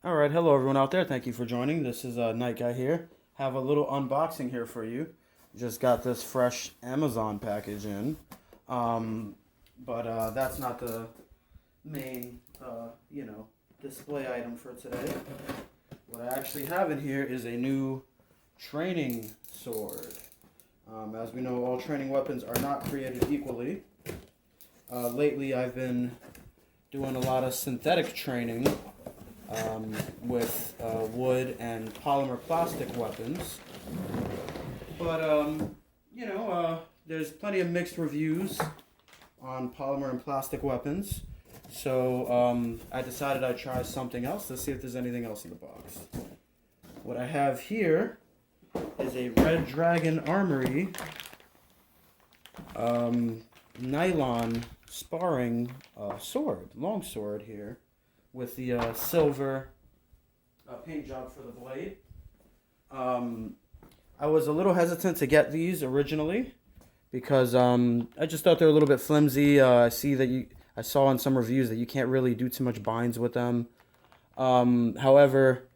All right, hello everyone out there. Thank you for joining. This is Night Guy here. Have a little unboxing here for you. Just got this fresh Amazon package in, um, but that's not the main, display item for today. What I actually have in here is a new training sword. As we know, all training weapons are not created equally. Lately, I've been doing a lot of synthetic training with wood and polymer plastic weapons. But, there's plenty of mixed reviews on polymer and plastic weapons. So I decided I'd try something else. Let's see if there's anything else in the box. What I have here is a red Dragon Armory nylon sparring sword, long sword here, with the silver paint job for the blade. I was a little hesitant to get these originally because I just thought they were a little bit flimsy. I saw in some reviews that you can't really do too much binds with them. However,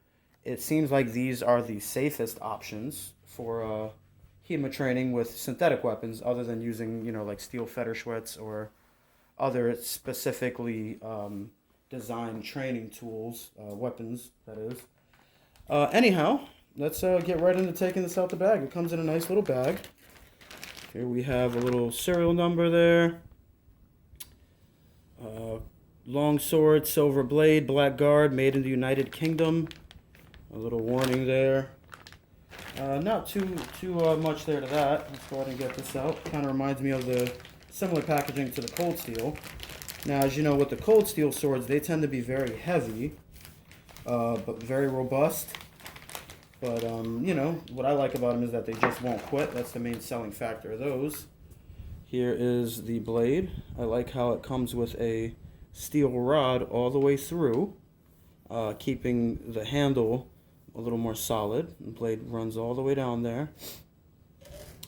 it seems like these are the safest options for hema training with synthetic weapons, other than using like steel Federschwitz or other specifically designed training tools, weapons, that is. Anyhow, let's get right into taking this out the bag. It comes in a nice little bag. Here we have a little serial number there. Long sword, silver blade, black guard, made in the United Kingdom. A little warning there. Not too much there to that. Let's go ahead and get this out. Kind of reminds me of the similar packaging to the cold steel. Now, as you know, with the cold steel swords, they tend to be very heavy, but very robust. But, what I like about them is that they just won't quit. That's the main selling factor of those. Here is the blade. I like how it comes with a steel rod all the way through, keeping the handle a little more solid. The blade runs all the way down there.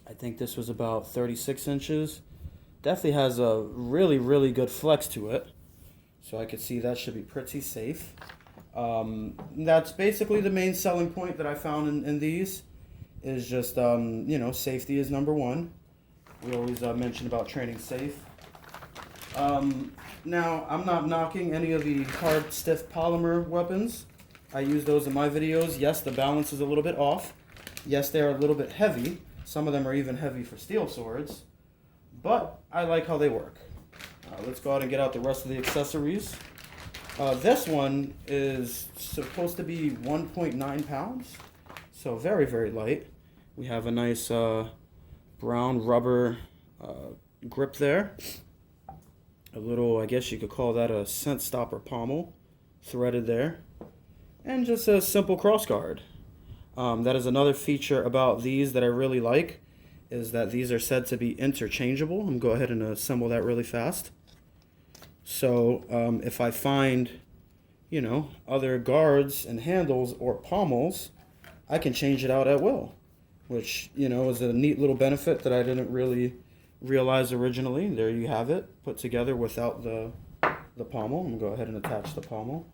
I think this was about 36 inches. Definitely has a really, really good flex to it. So I could see that should be pretty safe. That's basically the main selling point that I found in these is just, safety is number one. We always mention about training safe. Now, I'm not knocking any of the hard, stiff polymer weapons. I use those in my videos. Yes, the balance is a little bit off. Yes, they are a little bit heavy. Some of them are even heavy for steel swords. But I like how they work. Let's go ahead and get out the rest of the accessories. This one is supposed to be 1.9 pounds. So very, very light. We have a nice brown rubber grip there. A little, I guess you could call that a scent stopper pommel threaded there. And just a simple cross guard. That is another feature about these that I really like, is that these are said to be interchangeable. I'm going to go ahead and assemble that really fast. So if I find, other guards and handles or pommels, I can change it out at will, which, is a neat little benefit that I didn't really realize originally. There you have it, put together without the pommel. I'm going to go ahead and attach the pommel.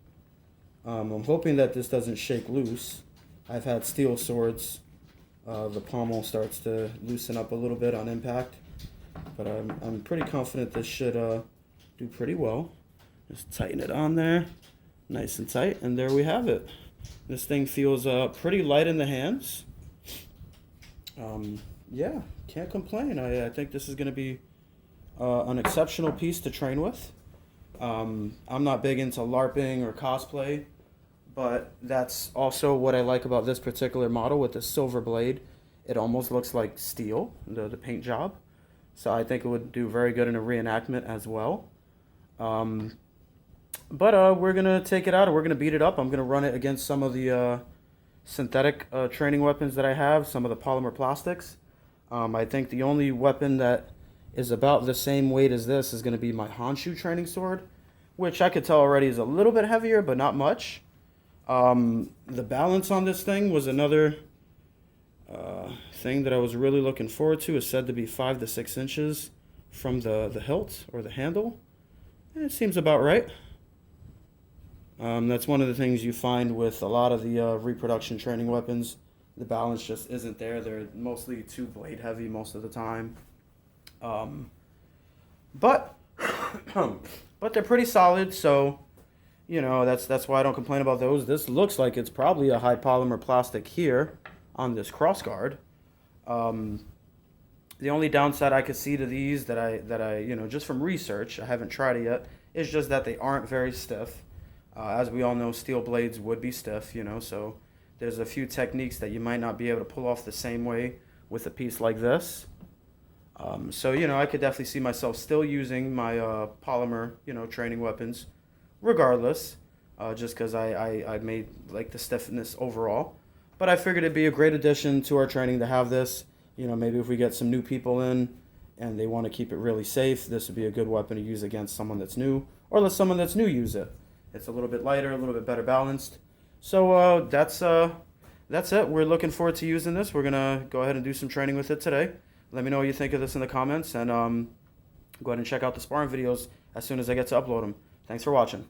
I'm hoping that this doesn't shake loose. I've had steel swords. The pommel starts to loosen up a little bit on impact, but I'm pretty confident this should do pretty well. Just tighten it on there, nice and tight, and there we have it. This thing feels pretty light in the hands. Yeah, can't complain. I think this is going to be an exceptional piece to train with. I'm not big into LARPing or cosplay, but that's also what I like about this particular model with the silver blade. It almost looks like steel, the paint job. So I think it would do very good in a reenactment as well. But we're going to take it out and we're going to beat it up. I'm going to run it against some of the synthetic training weapons that I have, some of the polymer plastics. I think the only weapon that is about the same weight as this is going to be my Honshu training sword, which I could tell already is a little bit heavier, but not much. The balance on this thing was another thing that I was really looking forward to. It's said to be 5 to 6 inches from the hilt or the handle. And it seems about right. That's one of the things you find with a lot of the reproduction training weapons. The balance just isn't there. They're mostly too blade heavy most of the time. But but they're pretty solid, so you know that's why I don't complain about those. This looks like it's probably a high polymer plastic here on this crossguard. The only downside I could see to these that I you know, just from research, I haven't tried it yet, is just that they aren't very stiff. As we all know, steel blades would be stiff, you know, so there's a few techniques that you might not be able to pull off the same way with a piece like this. So, you know, I could definitely see myself still using my polymer, you know, training weapons regardless, just because I made like the stiffness overall. But I figured it'd be a great addition to our training to have this. You know, maybe if we get some new people in and they want to keep it really safe, this would be a good weapon to use against someone that's new, or let someone that's new use it. It's a little bit lighter, a little bit better balanced. So that's it. We're looking forward to using this. We're gonna go ahead and do some training with it today. Let me know what you think of this in the comments, and go ahead and check out the sparring videos as soon as I get to upload them. Thanks for watching.